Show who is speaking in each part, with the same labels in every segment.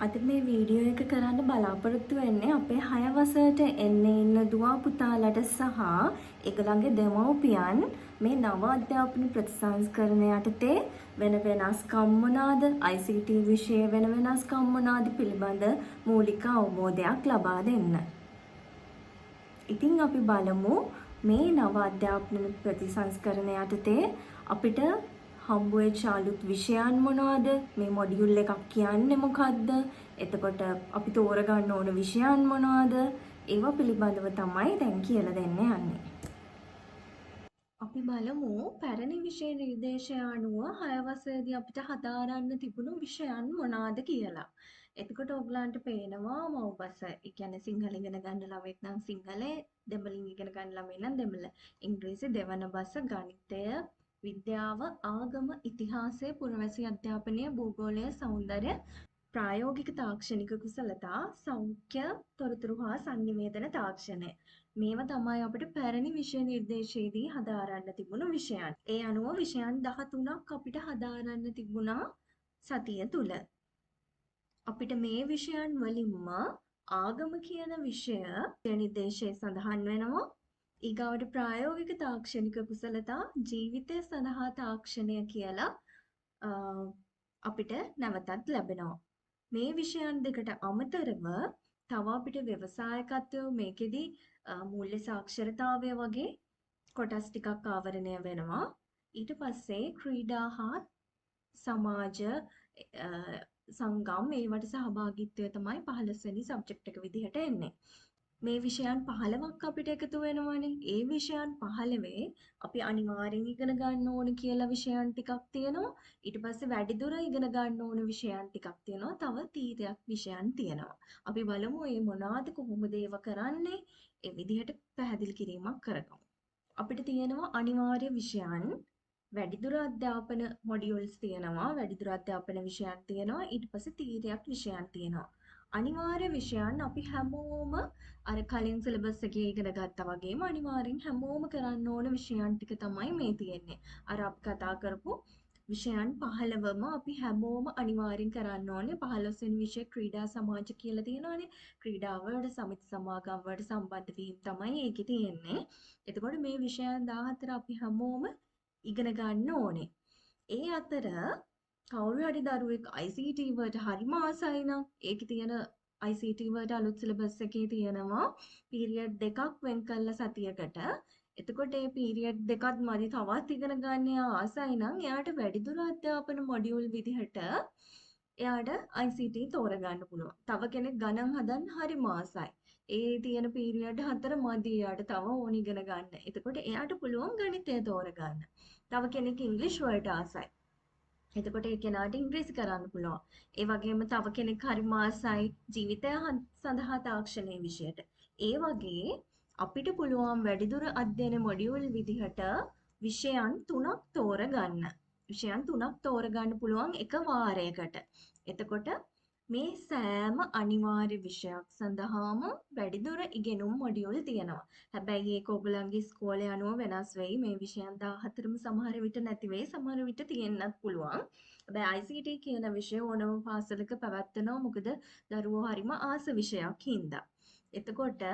Speaker 1: අද මේ වීඩියෝ එක කරන්න බලාපොරොත්තු වෙන්නේ අපේ 6 වසරට එන්නේ ඉන්න දුව පුතාලට සහ ඒගොල්ලන්ගේ දෙමව්පියන් මේ නව අධ්‍යාපන ප්‍රතිසංස්කරණ යටතේ වෙන වෙනස්කම් මොනවාද ICT විෂය වෙන වෙනස්කම් මොනවාද පිළිබඳ මූලික අවබෝධයක් ලබා දෙන්න. ඉතින් අපි බලමු මේ නව අධ්‍යාපන ප්‍රතිසංස්කරණ යටතේ අපිට හම්බ වෙච්ච අලුත් විෂයන් මොනවද? මේ මොඩියුල් එකක් කියන්නේ මොකක්ද? එතකොට අපි තෝරගන්න ඕන විෂයන් මොනවද? ඒවා පිළිබඳව තමයි දැන් කියලා දෙන්න යන්නේ. අපි බලමු පැරණි විෂය නිර්දේශය අනුව 6 වසරේදී අපිට හදාරන්න තිබුණු විෂයන් මොනවාද කියලා. එතකොට ඔයගලන්ට පේනවා මව්බස. ඒ කියන්නේ සිංහල ඉගෙන ගන්න ළමෙක් නම් සිංහලේ, දෙමළ ඉගෙන ගන්න ළමයි නම් දෙමළ. ඉංග්‍රීසි දෙවන බස, ගණිතය, විද්‍යාව, ආගම, ඉතිහාසය, පුරවැසි අධ්‍යාපනය, භූගෝලය, සෞන්දර්ය, ප්‍රායෝගික තාක්ෂණික කුසලතා, සෞඛ්‍ය, තොරතුරු හා සංනිවේදන තාක්ෂණය. මේවා තමයි අපිට පැරණි විෂය නිර්දේශයේදී හදාරන්න තිබුණු විෂයන්. ඒ අනුව විෂයන් 13ක් අපිට හදාරන්න තිබුණා සතිය තුල. අපිට මේ විෂයන් වලින්ම ආගම කියන විෂය නිර්දේශයේ සඳහන් වෙනවා. ඊගාවට ප්‍රායෝගික තාක්ෂණික කුසලතා, ජීවිතය සඳහා තාක්ෂණය කියලා අපිට නැවතත් ලැබෙනවා. මේ විෂයන් දෙකට අමතරව තව අපිට ව්‍යවසායකත්වය මේකෙදි මූල්‍ය සාක්ෂරතාවය වගේ කොටස් ටිකක් ආවරණය වෙනවා. ඊට පස්සේ ක්‍රීඩා හා සමාජ සංගම් මේවට සහභාගීත්වය තමයි 15 වෙනි සබ්ජෙක්ට් එක විදිහට එන්නේ. මේ විෂයන් 15ක් අපිට එකතු වෙනවනේ. ඒ විෂයන් 15 අපි අනිවාර්යෙන් ඉගෙන ගන්න ඕන කියලා විෂයන් ටිකක් තියෙනවා. ඊට පස්සේ වැඩිදුර ඉගෙන ගන්න ඕන විෂයන් ටිකක් තියෙනවා. තව තීරයක් විෂයන් තියෙනවා. අපි බලමු මේ මොනවාද කොහොමද ඒව කරන්නේ? ඒ විදිහට පැහැදිලි කිරීමක් කරගමු. අපිට තියෙනවා අනිවාර්ය විෂයන්, වැඩිදුර අධ්‍යාපන මොඩියුල්ස් තියෙනවා, වැඩිදුර අධ්‍යාපන විෂයන් තියෙනවා, ඊට පස්සේ තීරයක් විෂයන් තියෙනවා. අනිවාර්ය විෂයන් අපි හැමෝම අර කලින් සිලබස් එකේ ඉගෙන ගත්තා වගේම අනිවාර්යෙන් හැමෝම කරන්න ඕන විෂයන් ටික තමයි මේ තියෙන්නේ. අර අපි කතා කරපු විෂයන් 15ම අපි හැමෝම අනිවාර්යෙන් කරන්න ඕනේ. 15 වෙනි විෂය ක්‍රීඩා සමාජ කියලා තියෙනවානේ. ක්‍රීඩා වලට සමිති සමාගම් වලට සම්බන්ධ වීම තමයි ඒකේ තියෙන්නේ. එතකොට මේ විෂයන් 14 අපි හැමෝම ඉගෙන ගන්න ඕනේ. ඒ අතර කවුරු හරි දරුවෙක් ICT වලට හරිම ආසයි නම් ඒකේ තියෙන ICT වලට අලුත් සිලබස් එකේ තියෙනවා පීරියඩ් දෙකක් වෙන් කළා සතියකට. එතකොට මේ පීරියඩ් දෙකත් මදි තවත් ඉගෙන ගන්න ආසයි නම් එයාට වැඩිදුර අධ්‍යාපන මොඩියුල් විදිහට එයාට ICT තෝරගන්න පුළුවන්. තව කෙනෙක් ගණන් හදන්න හරිම ආසයි. ඒ තියෙන පීරියඩ් 4 මදි එයාට තව ඕන ඉගෙන ගන්න. එතකොට එයාට පුළුවන් ගණිතය තෝරගන්න. තව කෙනෙක් ඉංග්‍රීසි වලට ආසයි. එතකොට ඒ කෙනාට ඉංග්‍රීසි කරන්න පුළුවන්. ඒ වගේම තව කෙනෙක් හරිම ආසයි ජීවිතය සඳහා තාක්ෂණයේ විෂයට. ඒ වගේ අපිට පුළුවන් වැඩිදුර අධ්‍යයන මොඩියුල් විදිහට විෂයන් 3ක් තෝරගන්න. විෂයන් 3ක් තෝරගන්න පුළුවන් එක වාරයකට. එතකොට මේ සෑම අනිවාර්ය විෂයක් සඳහාම වැඩිදුර ඉගෙනුම් මොඩියුල් තියෙනවා. හැබැයි ඒක ඔයගලන්ගේ ඉස්කෝලේ අනුව වෙනස් වෙයි. මේ විෂයන් 14ම සමහර විට නැති වෙයි, සමහර විට තියෙන්නත් පුළුවන්. හැබැයි ICT කියන විෂය ඕනම පාසලක පැවැත්වෙනවා. මොකද දරුවෝ හරිම ආස විෂයක් හින්දා. එතකොට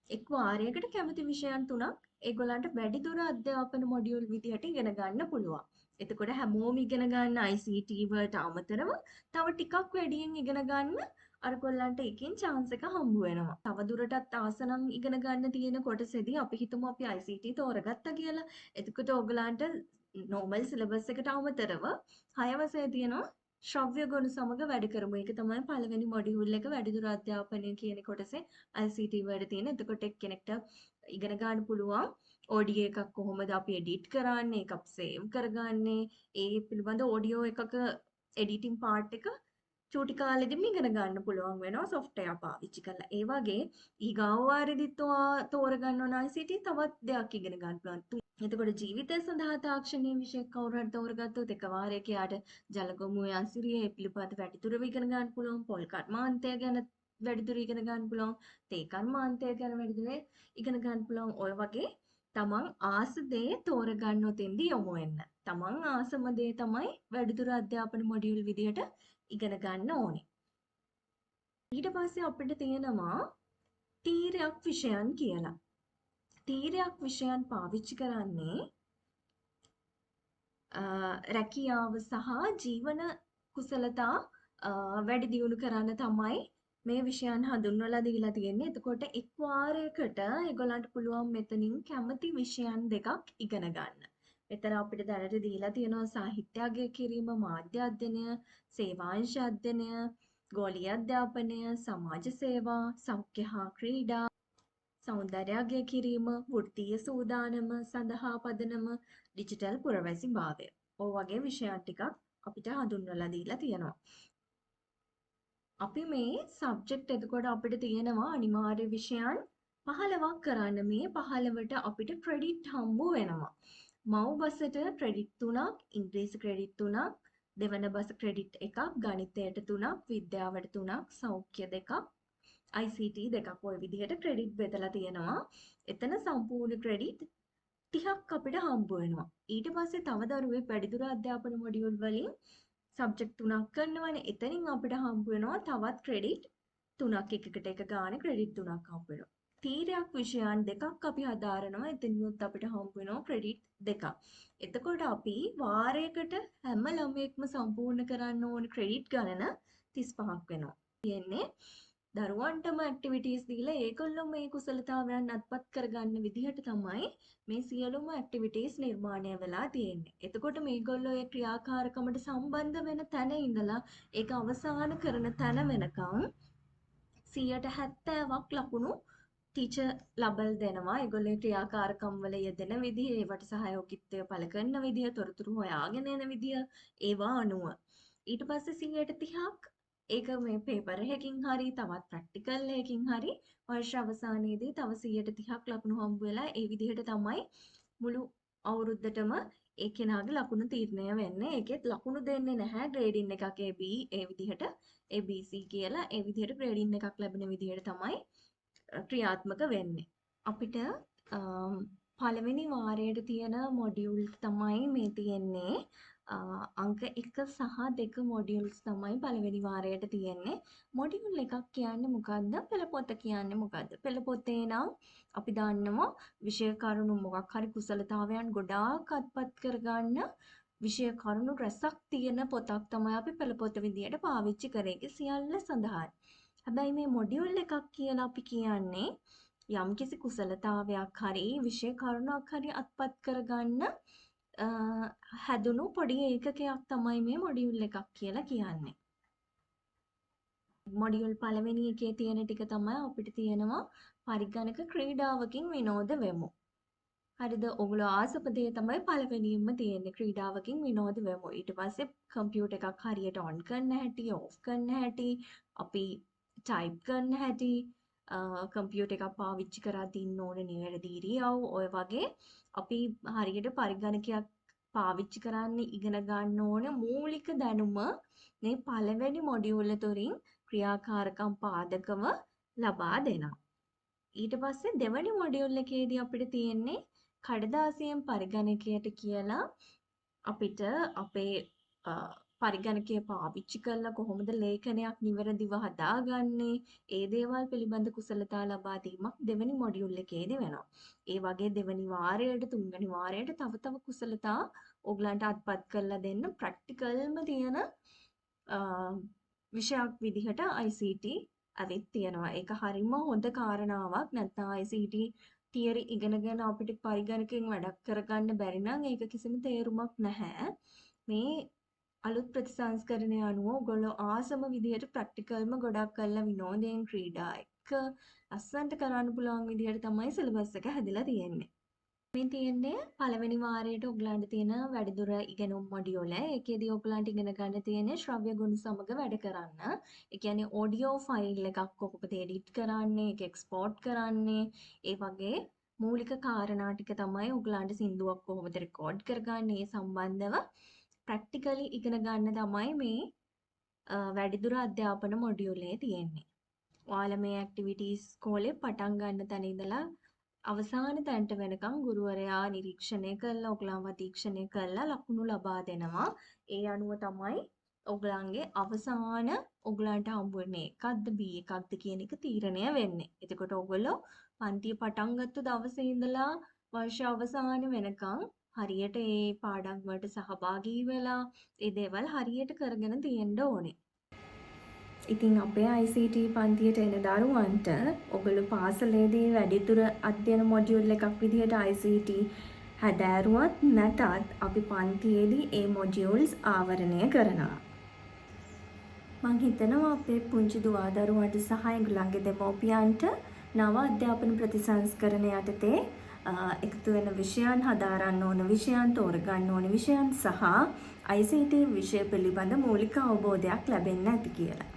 Speaker 1: එක් වාරයකට කැමති විෂයන් 3ක් ඒගොල්ලන්ට වැඩිදුර අධ්‍යාපන මොඩියුල් විදිහට ඉගෙන ගන්න පුළුවන්. එතකොට හැමෝම ඉගෙන ගන්න ICT වලට අමතරව තව ටිකක් වැඩියෙන් ඉගෙන ගන්න අර කොල්ලන්ට එකකින් chance එක හම්බ වෙනවා. තව දුරටත් ආසනම් ඉගෙන ගන්න තියෙන කොටසෙදී අපි හිතමු අපි ICT තෝරගත්තා කියලා. එතකොට ඔයගලන්ට normal syllabus එකට අමතරව 6 වසරේ තියෙනවා ශ්‍රව්‍ය ගුණ සමග වැඩ කරමු. ඒක තමයි පළවෙනි මොඩියුල් එක වැඩිදුර අධ්‍යාපනය කියන කොටසේ ICT වලට තියෙන. එතකොට එක්කෙනෙක්ට ඉගෙන ගන්න පුළුවන් ඔඩියෝ එකක් කොහොමද අපි එඩිට් කරන්නේ, ඒක අපි සේව් කරගන්නේ, ඒ පිළිබඳ ඔඩියෝ එකක එඩිටින් පාර්ට් එක චූටි කාලෙදිම ඉගෙන ගන්න පුළුවන් වෙනවා software පාවිච්චි කරලා. ඒ වගේ ඊගාව වාරෙදිත් තෝරගන්න ඕන ICT තවත් දෙයක් ඉගෙන ගන්න පුළුවන්. එතකොට ජීවිතය සඳහා තාක්ෂණීය විෂය කවුරු හරි තෝරගත්තොත් එක වාරයක යාට ජලගොමුවේ අසිරිය ඒ පිළිබඳ වැඩිදුර ඉගෙන ගන්න පුළුවන්. පොල් කර්මාන්තය ගැන වැඩිදුර ඉගෙන ගන්න පුළුවන්. තේ කර්මාන්තය ගැන වැඩිදුර ඉගෙන ගන්න පුළුවන්. ඔය වගේ තමන් ආස දේ තෝරගන්න උතෙන්දී යොමු වෙන්න. තමන් ආසම දේ තමයි වැඩිදුර අධ්‍යාපන මොඩියුල් විදියට ඉගෙන ගන්න ඕනේ. ඊට පස්සේ අපිට තියෙනවා තීරයක් විෂයන් කියලා. තීරයක් විෂයන් පාවිච්චි කරන්නේ රැකියාව සහ ජීවන කුසලතා වැඩි දියුණු කරන්න තමයි මේ විෂයන් හඳුන්වලා දීලා තියෙන්නේ. එතකොට එක් වාරයකට ඒගොල්ලන්ට පුළුවන් මෙතනින් කැමති විෂයන් දෙකක් ඉගෙන ගන්න. මෙතන අපිට දැනට දීලා තියෙනවා සාහිත්‍ය අගය කිරීම, මාධ්‍ය අධ්‍යයනය, සේවාංශ අධ්‍යයනය, ගෝලීය අධ්‍යාපනය, සමාජ සේවා, සෞඛ්‍ය හා ක්‍රීඩා, සෞන්දර්ය අගය කිරීම, වෘත්තීය සූදානම සඳහා පදනම, ඩිජිටල් පුරවැසි භාවය. ඔය වගේ විෂයන් ටිකක් අපිට හඳුන්වලා දීලා තියෙනවා. අපි මේ සබ්ජෙක්ට් එතකොට අපිට තියෙනවා අනිවාර්ය විෂයන් 15ක් කරන්න. මේ 15ට අපිට ක්‍රෙඩිට් හම්බ වෙනවා. මව් බසට ක්‍රෙඩිට් 3ක්, ඉංග්‍රීසි ක්‍රෙඩිට් 3ක්, දෙවන බස ක්‍රෙඩිට් 1ක්, ගණිතයට 3ක්, විද්‍යාවට 3ක්, සෞඛ්‍ය 2ක්, ICT 2ක් ඔය විදිහට ක්‍රෙඩිට් බෙදලා තියෙනවා. එතන සම්පූර්ණ ක්‍රෙඩිට් 30ක් අපිට හම්බ වෙනවා. ඊට පස්සේ තව දරුවෙක් වැඩිදුර අධ්‍යාපන මොඩියුල් වලින් සබ්ජෙක්ට් 3ක් කරනවනේ. එතනින් අපිට හම්බ වෙනවා තවත් ක්‍රෙඩිට් 3ක්. එකකට එක ගානේ ක්‍රෙඩිට් 3ක් හම්බ වෙනවා. තීරයක් විෂයන් දෙකක් අපි හදාරනවා. එතනිනුත් අපිට හම්බ වෙනවා ක්‍රෙඩිට් 2ක්. එතකොට අපි වාරයකට හැම ළමයෙක්ම සම්පූර්ණ කරන්න ඕන ක්‍රෙඩිට් ගණන 35ක් වෙනවා. කියන්නේ දරුවන්ටම ඇක්ටිවිටීස් දීලා ඒගොල්ලෝ මේ කුසලතාවයන් අත්පත් කරගන්න විදිහට තමයි මේ සියලුම ඇක්ටිවිටීස් නිර්මාණය වෙලා තියෙන්නේ. එතකොට මේගොල්ලෝ ඒ ක්‍රියාකාරකමට සම්බන්ධ වෙන තැන ඉඳලා ඒක අවසන් කරන තැන වෙනකම් 70%ක් ලකුණු ටීචර් ලබල් දෙනවා. ඒගොල්ලෝ ක්‍රියාකාරකම් වල යෙදෙන විදිහ, ඒවට සහයෝගීත්වය පළ කරන විදිහ, තොරතුරු හොයාගෙන යන විදිහ, ඒවා අනුව. ඊට පස්සේ 30%ක් ඒක මේ පේපර් එකකින් හරි තවත් ප්‍රැක්ටිකල් එකකින් හරි වර්ෂ අවසානයේදී තව 130ක් ලකුණු හම්බ වෙලා ඒ විදිහට තමයි මුළු අවුරුද්දටම ඒ කෙනාගේ ලකුණු තීරණය වෙන්නේ. ඒකෙත් ලකුණු දෙන්නේ නැහැ ග්‍රේඩින් එකක් AB ඒ විදිහට ABC කියලා ඒ විදිහට ග්‍රේඩින් එකක් ලැබෙන විදිහට තමයි ක්‍රියාත්මක වෙන්නේ. අපිට පළවෙනි වාරයට තියෙන මොඩියුල් තමයි මේ තියෙන්නේ. අංක 1 සහ 2 මොඩියුල්ස් තමයි පළවෙනි වාරයට තියෙන්නේ. මොඩියුල් එකක් කියන්නේ මොකද්ද? පෙළ පොත කියන්නේ මොකද්ද? පෙළ පොතේ නම් අපි දන්නවා විෂය කරුණු මොකක් හරි කුසලතාවයන් ගොඩාක් අත්පත් කරගන්න විෂය කරුණු රැසක් තියෙන පොතක් තමයි අපි පෙළ පොත විදියට පාවිච්චි කරේ. ඒක සියල්ල සඳහන්. හැබැයි මේ මොඩියුල් එකක් කියලා අපි කියන්නේ යම්කිසි කුසලතාවයක් හරි විෂය කරුණක් හරි අත්පත් කරගන්න හැදුණු පොඩි ඒකකයක් තමයි මේ මොඩියුල් එකක් කියලා කියන්නේ. මොඩියුල් පළවෙනි එකේ තියෙන ටික තමයි අපිට තියෙනවා පරිගණක ක්‍රීඩාවකින් විනෝද වෙමු. හරිද? ඔගොල්ලෝ ආසපදේ තමයි පළවෙනියෙන්ම තියෙන්නේ ක්‍රීඩාවකින් විනෝද වෙමු. ඊට පස්සේ කම්පියුටර් එකක් හරියට ඔන් කරන්න හැටි, ඔෆ් කරන්න හැටි, අපි ටයිප් කරන්න හැටි, කම්පියුටර් එකක් පාවිච්චි කරද්දී ඉන්න ඕන නිවැරදි ඉරියව්, ඔය වගේ අපි හරියට පරිගණකයක් පාවිච්චි කරන්න ඉගෙන ගන්න ඕන මූලික දැනුම මේ පළවෙනි මොඩියුල තුලින් ක්‍රියාකාරකම් පාදකව ලබා දෙනවා. ඊට පස්සේ දෙවැනි මොඩියුල් එකේදී අපිට තියෙන්නේ කඩදාසියෙන් පරිගණකයට කියලා අපිට අපේ පරිගණකය පාවිච්චි කරලා කොහොමද ලේඛනයක් නිවැරදිව හදාගන්නේ, ඒ දේවල් පිළිබඳ කුසලතා ලබා දීමක් දෙවෙනි මොඩියුල් එකේදී වෙනවා. ඒ වගේ දෙවෙනි වාරයට තුන්වෙනි වාරයට තව තව කුසලතා ඕගලන්ට අත්පත් කරලා දෙන්න ප්‍රැක්ටිකල්ම තියෙන විෂයක් විදිහට ICT අවිත් තියෙනවා. ඒක හරිම හොඳ කාරණාවක්. නැත්නම් ICT තියරි ඉගෙනගෙන අපිට පරිගණකයෙන් වැඩක් කරගන්න බැරි නම් ඒක කිසිම තේරුමක් නැහැ. මේ අලුත් ප්‍රතිසංස්කරණය අනුව ඔයගොල්ලෝ ආසම විදිහට ප්‍රැක්ටිකල්ම ගොඩක් කරලා විනෝදයෙන් ක්‍රීඩා එක්ක ලස්සනට කරන්න පුළුවන් විදිහට තමයි සිලබස් එක හැදිලා තියෙන්නේ. මේ තියෙන්නේ පළවෙනි වාරයට ඔයගලන්ට තියෙන වැඩිදුර ඉගෙනුම් මොඩියුල. ඒකෙදී ඔයගලන්ට ඉගෙන ගන්න තියෙන්නේ ශ්‍රව්‍ය ගුණ සමග වැඩ කරන්න. ඒ කියන්නේ ඔඩියෝ ෆයිල් එකක් කොහොමද එඩිට් කරන්නේ, ඒක එක්ස්පෝර්ට් කරන්නේ, ඒ වගේ මූලික කාරණා ටික තමයි ඔයගලන්ට සින්දුවක් කොහොමද රෙකෝඩ් කරගන්නේ ඒ සම්බන්ධව ප්‍රැක්ටිකලි ඉගෙන ගන්න තමයි මේ වැඩිදුර අධ්‍යාපන මොඩියුලේ තියෙන්නේ. ඔයාලා මේ ඇක්ටිවිටීස් ඉස්කෝලේ පටන් ගන්න තැන ඉඳලා අවසාන තැනට වෙනකම් ගුරුවරයා නිරීක්ෂණය කරලා ඔයගලව අධීක්ෂණය කරලා ලකුණු ලබා දෙනවා. ඒ අනුව තමයි ඔයගලන්ගේ අවසාන ඔයගලන්ට හම්බ වෙන්නේ එකක්ද B එකක්ද කියන එක තීරණය වෙන්නේ. එතකොට ඔයගොල්ලෝ පන්තිය පටන් ගත්ත දවසේ ඉඳලා වර්ෂ අවසාන වෙනකන් හරියට ඒ පාඩම් වලට සහභාගී වෙලා ඒ දේවල් හරියට කරගෙන තියෙන්න ඕනේ. ඉතින් අපේ ICT පන්තියට එන දරුවන්ට ඔයගොල්ලෝ පාසලේදී වැඩිදුර අධ්‍යයන මොඩියුල් එකක් විදිහට ICT හැදෑරුවත් නැතත් අපි පන්තියේදී ඒ මොඩියුල්ස් ආවරණය කරනවා. මං හිතනවා අපේ පුංචි දුවා දරුවන්ට සහ ඒගොල්ලන්ගේ දෙමව්පියන්ට නව අධ්‍යාපන ප්‍රතිසංස්කරණ යටතේ එකතු වෙන විෂයන් හදාරන්න ඕන විෂයන් තෝරගන්න ඕන විෂයන් සහ ICT විෂය පිළිබඳ මූලික අවබෝධයක් ලැබෙන්න ඇති කියලා.